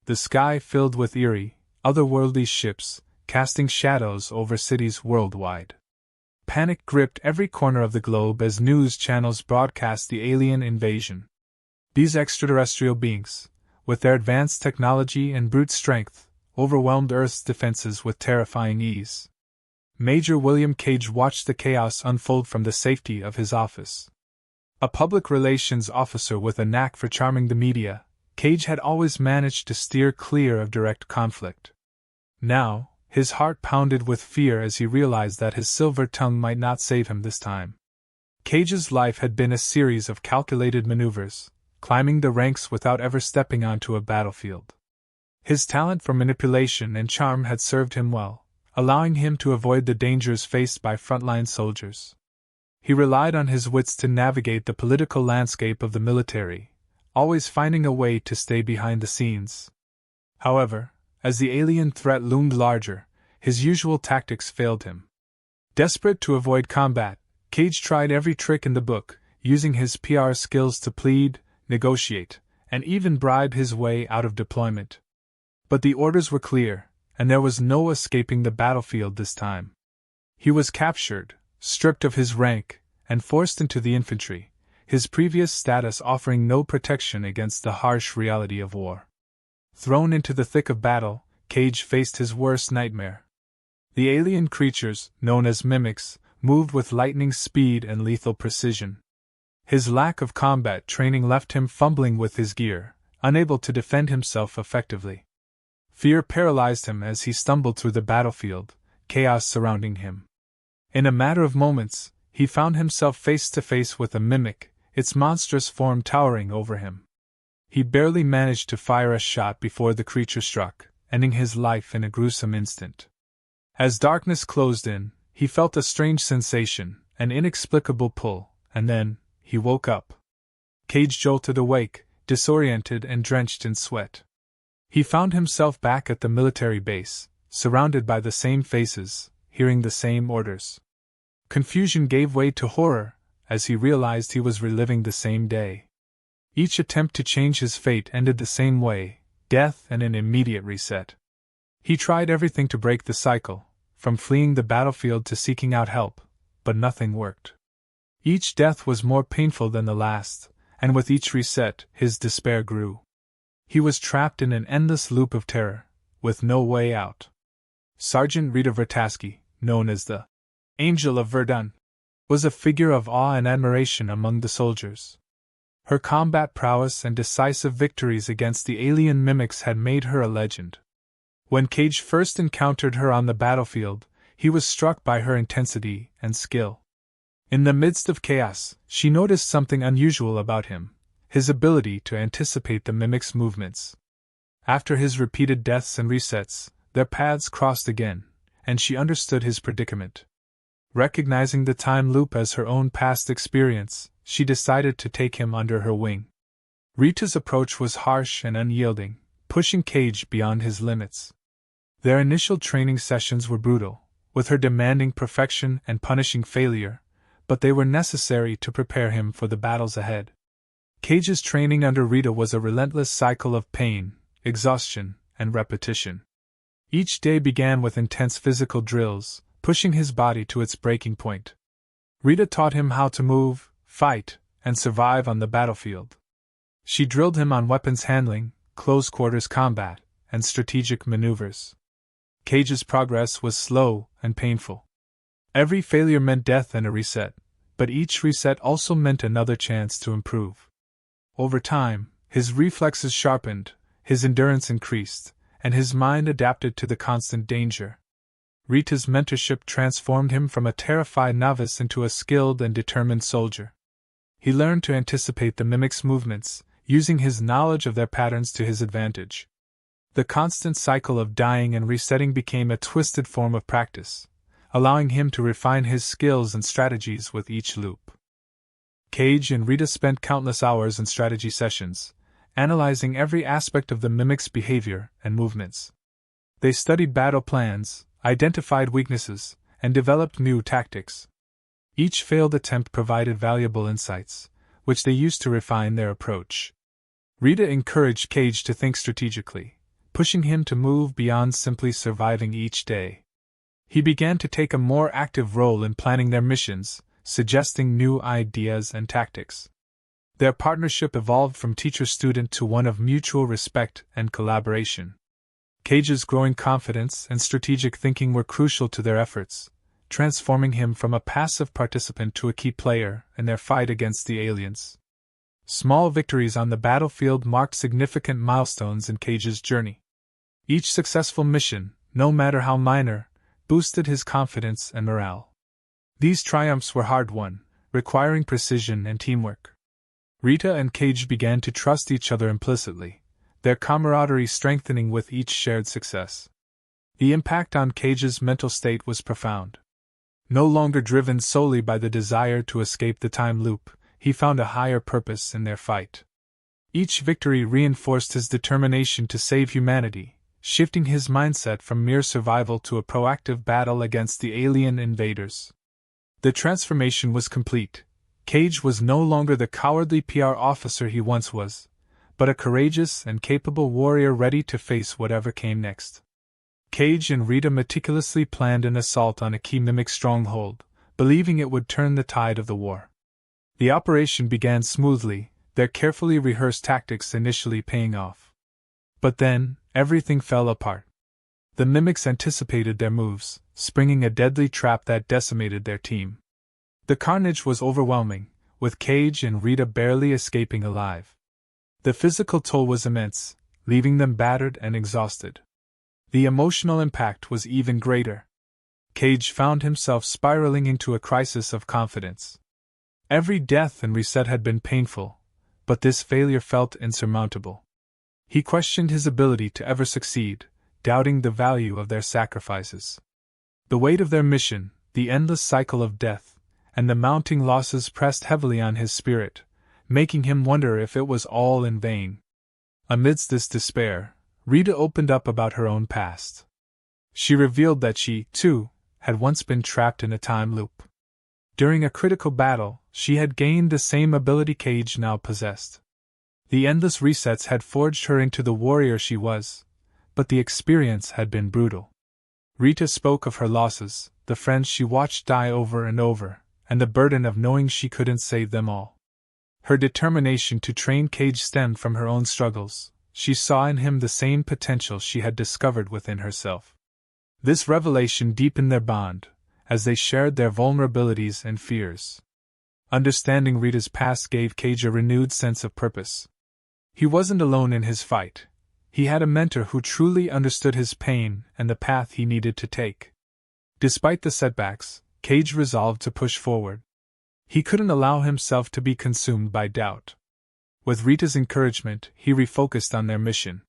the sky filled with eerie, otherworldly ships, casting shadows over cities worldwide. Panic gripped every corner of the globe as news channels broadcast the alien invasion. These extraterrestrial beings, with their advanced technology and brute strength, overwhelmed Earth's defenses with terrifying ease. Major William Cage watched the chaos unfold from the safety of his office. A public relations officer with a knack for charming the media, Cage had always managed to steer clear of direct conflict. Now, his heart pounded with fear as he realized that his silver tongue might not save him this time. Cage's life had been a series of calculated maneuvers, climbing the ranks without ever stepping onto a battlefield. His talent for manipulation and charm had served him well, allowing him to avoid the dangers faced by frontline soldiers. He relied on his wits to navigate the political landscape of the military, always finding a way to stay behind the scenes. However, as the alien threat loomed larger, his usual tactics failed him. Desperate to avoid combat, Cage tried every trick in the book, using his PR skills to plead, negotiate, and even bribe his way out of deployment. But the orders were clear, and there was no escaping the battlefield this time. He was captured, stripped of his rank, and forced into the infantry, his previous status offering no protection against the harsh reality of war. Thrown into the thick of battle, Cage faced his worst nightmare. The alien creatures, known as mimics, moved with lightning speed and lethal precision. His lack of combat training left him fumbling with his gear, unable to defend himself effectively. Fear paralyzed him as he stumbled through the battlefield, chaos surrounding him. In a matter of moments, he found himself face to face with a mimic, its monstrous form towering over him. He barely managed to fire a shot before the creature struck, ending his life in a gruesome instant. As darkness closed in, he felt a strange sensation, an inexplicable pull, and then, he woke up. Cage jolted awake, disoriented and drenched in sweat. He found himself back at the military base, surrounded by the same faces, hearing the same orders. Confusion gave way to horror, as he realized he was reliving the same day. Each attempt to change his fate ended the same way, death and an immediate reset. He tried everything to break the cycle, from fleeing the battlefield to seeking out help, but nothing worked. Each death was more painful than the last, and with each reset, his despair grew. He was trapped in an endless loop of terror, with no way out. Sergeant Rita Vertasky, known as the Angel of Verdun, was a figure of awe and admiration among the soldiers. Her combat prowess and decisive victories against the alien mimics had made her a legend. When Cage first encountered her on the battlefield, he was struck by her intensity and skill. In the midst of chaos, she noticed something unusual about him: his ability to anticipate the mimics' movements. After his repeated deaths and resets, their paths crossed again, and she understood his predicament. Recognizing the time loop as her own past experience, she decided to take him under her wing. Rita's approach was harsh and unyielding, pushing Cage beyond his limits. Their initial training sessions were brutal, with her demanding perfection and punishing failure, but they were necessary to prepare him for the battles ahead. Cage's training under Rita was a relentless cycle of pain, exhaustion, and repetition. Each day began with intense physical drills, pushing his body to its breaking point. Rita taught him how to move, fight, and survive on the battlefield. She drilled him on weapons handling, close-quarters combat, and strategic maneuvers. Cage's progress was slow and painful. Every failure meant death and a reset, but each reset also meant another chance to improve. Over time, his reflexes sharpened, his endurance increased, and his mind adapted to the constant danger. Rita's mentorship transformed him from a terrified novice into a skilled and determined soldier. He learned to anticipate the mimics' movements, using his knowledge of their patterns to his advantage. The constant cycle of dying and resetting became a twisted form of practice, allowing him to refine his skills and strategies with each loop. Cage and Rita spent countless hours in strategy sessions, analyzing every aspect of the mimic's behavior and movements. They studied battle plans, identified weaknesses, and developed new tactics. Each failed attempt provided valuable insights, which they used to refine their approach. Rita encouraged Cage to think strategically, pushing him to move beyond simply surviving each day. He began to take a more active role in planning their missions, suggesting new ideas and tactics. Their partnership evolved from teacher-student to one of mutual respect and collaboration. Cage's growing confidence and strategic thinking were crucial to their efforts, transforming him from a passive participant to a key player in their fight against the aliens. Small victories on the battlefield marked significant milestones in Cage's journey. Each successful mission, no matter how minor, boosted his confidence and morale. These triumphs were hard-won, requiring precision and teamwork. Rita and Cage began to trust each other implicitly, their camaraderie strengthening with each shared success. The impact on Cage's mental state was profound. No longer driven solely by the desire to escape the time loop, he found a higher purpose in their fight. Each victory reinforced his determination to save humanity, shifting his mindset from mere survival to a proactive battle against the alien invaders. The transformation was complete. Cage was no longer the cowardly PR officer he once was, but a courageous and capable warrior ready to face whatever came next. Cage and Rita meticulously planned an assault on a key mimic stronghold, believing it would turn the tide of the war. The operation began smoothly, their carefully rehearsed tactics initially paying off. But then, everything fell apart. The mimics anticipated their moves, springing a deadly trap that decimated their team. The carnage was overwhelming, with Cage and Rita barely escaping alive. The physical toll was immense, leaving them battered and exhausted. The emotional impact was even greater. Cage found himself spiraling into a crisis of confidence. Every death and reset had been painful, but this failure felt insurmountable. He questioned his ability to ever succeed, doubting the value of their sacrifices. The weight of their mission, the endless cycle of death, and the mounting losses pressed heavily on his spirit, making him wonder if it was all in vain. Amidst this despair, Rita opened up about her own past. She revealed that she, too, had once been trapped in a time loop. During a critical battle, she had gained the same ability Cage now possessed. The endless resets had forged her into the warrior she was, but the experience had been brutal. Rita spoke of her losses, the friends she watched die over and over, and the burden of knowing she couldn't save them all. Her determination to train Cage stemmed from her own struggles. She saw in him the same potential she had discovered within herself. This revelation deepened their bond, as they shared their vulnerabilities and fears. Understanding Rita's past gave Cage a renewed sense of purpose. He wasn't alone in his fight. He had a mentor who truly understood his pain and the path he needed to take. Despite the setbacks, Cage resolved to push forward. He couldn't allow himself to be consumed by doubt. With Rita's encouragement, he refocused on their mission.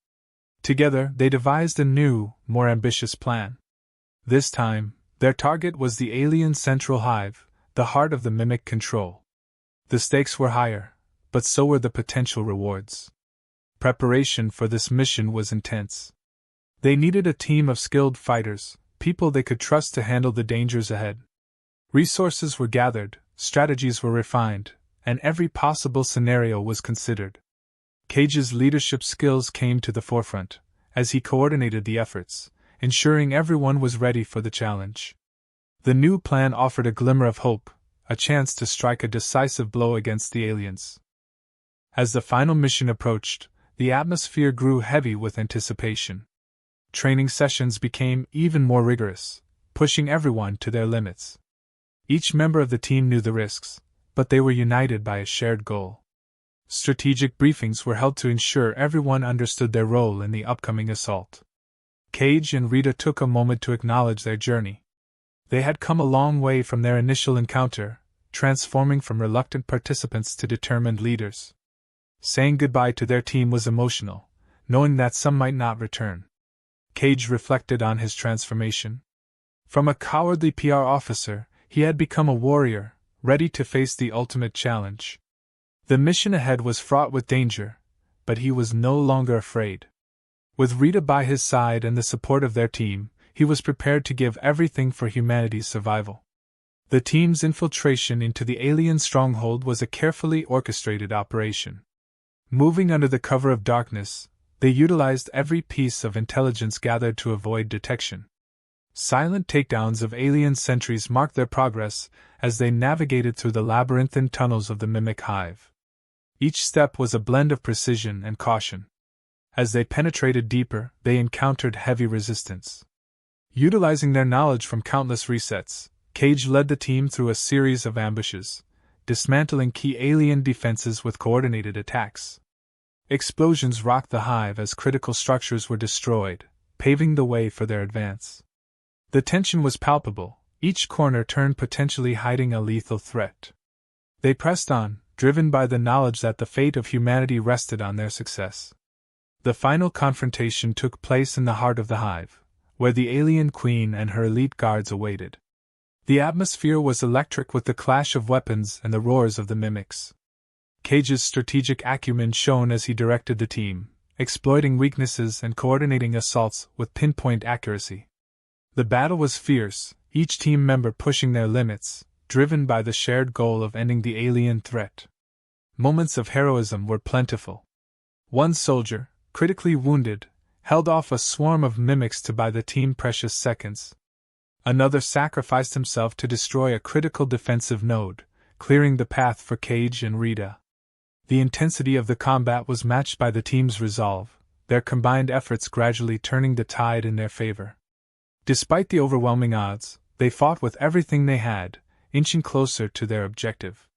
Together, they devised a new, more ambitious plan. This time, their target was the alien central hive, the heart of the mimic control. The stakes were higher, but so were the potential rewards. Preparation for this mission was intense. They needed a team of skilled fighters, people they could trust to handle the dangers ahead. Resources were gathered, strategies were refined, and every possible scenario was considered. Cage's leadership skills came to the forefront, as he coordinated the efforts, ensuring everyone was ready for the challenge. The new plan offered a glimmer of hope, a chance to strike a decisive blow against the aliens. As the final mission approached, the atmosphere grew heavy with anticipation. Training sessions became even more rigorous, pushing everyone to their limits. Each member of the team knew the risks, but they were united by a shared goal. Strategic briefings were held to ensure everyone understood their role in the upcoming assault. Cage and Rita took a moment to acknowledge their journey. They had come a long way from their initial encounter, transforming from reluctant participants to determined leaders. Saying goodbye to their team was emotional, knowing that some might not return. Cage reflected on his transformation. From a cowardly PR officer, he had become a warrior, ready to face the ultimate challenge. The mission ahead was fraught with danger, but he was no longer afraid. With Rita by his side and the support of their team, he was prepared to give everything for humanity's survival. The team's infiltration into the alien stronghold was a carefully orchestrated operation. Moving under the cover of darkness, They utilized every piece of intelligence gathered to avoid detection. Silent takedowns of alien sentries marked their progress as they navigated through the labyrinthine tunnels of the mimic hive. Each step was a blend of precision and caution. As they penetrated deeper, they encountered heavy resistance. Utilizing their knowledge from countless resets, Cage led the team through a series of ambushes, dismantling key alien defenses with coordinated attacks. Explosions rocked the hive as critical structures were destroyed, paving the way for their advance. The tension was palpable, each corner turned potentially hiding a lethal threat. They pressed on, driven by the knowledge that the fate of humanity rested on their success. The final confrontation took place in the heart of the hive, where the alien queen and her elite guards awaited. The atmosphere was electric with the clash of weapons and the roars of the mimics. Cage's strategic acumen shone as he directed the team, exploiting weaknesses and coordinating assaults with pinpoint accuracy. The battle was fierce, each team member pushing their limits, driven by the shared goal of ending the alien threat. Moments of heroism were plentiful. One soldier, critically wounded, held off a swarm of mimics to buy the team precious seconds. Another sacrificed himself to destroy a critical defensive node, clearing the path for Cage and Rita. The intensity of the combat was matched by the team's resolve, their combined efforts gradually turning the tide in their favor. Despite the overwhelming odds, they fought with everything they had, inching closer to their objective.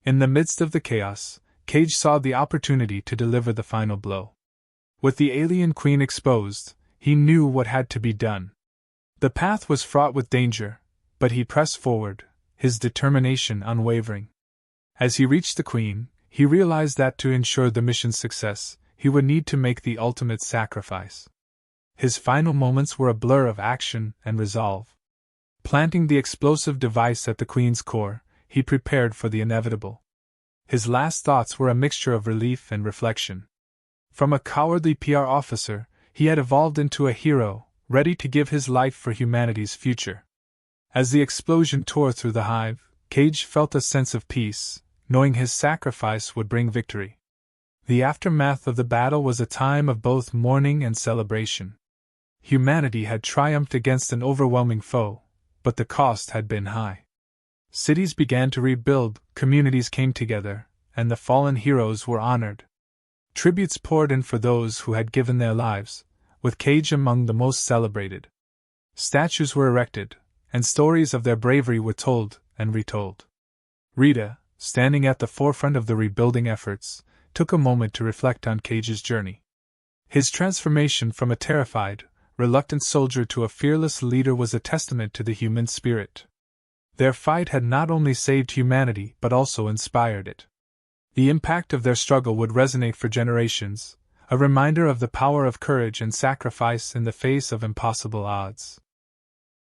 In the midst of the chaos, Cage saw the opportunity to deliver the final blow. With the alien queen exposed, he knew what had to be done. The path was fraught with danger, but he pressed forward, his determination unwavering. As he reached the queen, he realized that to ensure the mission's success, he would need to make the ultimate sacrifice. His final moments were a blur of action and resolve. Planting the explosive device at the queen's core, he prepared for the inevitable. His last thoughts were a mixture of relief and reflection. From a cowardly PR officer, he had evolved into a hero, ready to give his life for humanity's future. As the explosion tore through the hive, Cage felt a sense of peace, knowing his sacrifice would bring victory. The aftermath of the battle was a time of both mourning and celebration. Humanity had triumphed against an overwhelming foe, but the cost had been high. Cities began to rebuild, communities came together, and the fallen heroes were honored. Tributes poured in for those who had given their lives, with Cage among the most celebrated. Statues were erected, and stories of their bravery were told and retold. Rita, standing at the forefront of the rebuilding efforts, took a moment to reflect on Cage's journey. His transformation from a terrified, reluctant soldier to a fearless leader was a testament to the human spirit. Their fight had not only saved humanity but also inspired it. The impact of their struggle would resonate for generations, a reminder of the power of courage and sacrifice in the face of impossible odds.